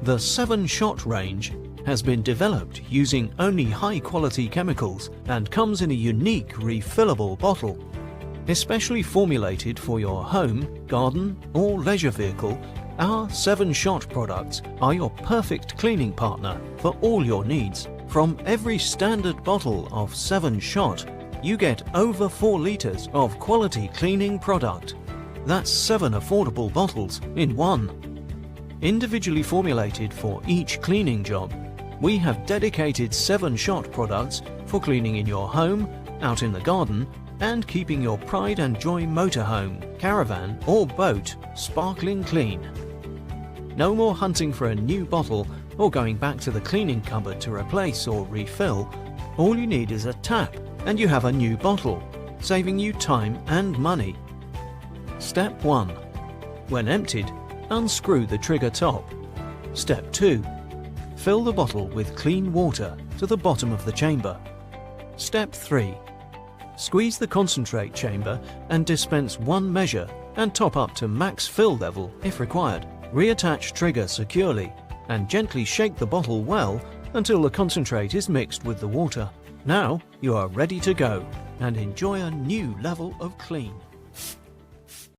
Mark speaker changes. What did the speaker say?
Speaker 1: The 7-Shot range has been developed using only high-quality chemicals and comes in a unique refillable bottle. Especially formulated for your home, garden or leisure vehicle, our 7-Shot products are your perfect cleaning partner for all your needs. From every standard bottle of 7-Shot, you get over 4 litres of quality cleaning product. That's 7 affordable bottles in one. Individually formulated for each cleaning job, we have dedicated 7-Shot products for cleaning in your home, out in the garden, and keeping your Pride and Joy motorhome, caravan or boat sparkling clean. No more hunting for a new bottle or going back to the cleaning cupboard to replace or refill. All you need is a tap and you have a new bottle, saving you time and money. Step 1. When emptied, unscrew the trigger top. Step 2. Fill the bottle with clean water to the bottom of the chamber. Step 3. Squeeze the concentrate chamber and dispense 1 measure and top up to max fill level if required. Reattach trigger securely and gently shake the bottle well until the concentrate is mixed with the water. Now you are ready to go and enjoy a new level of clean.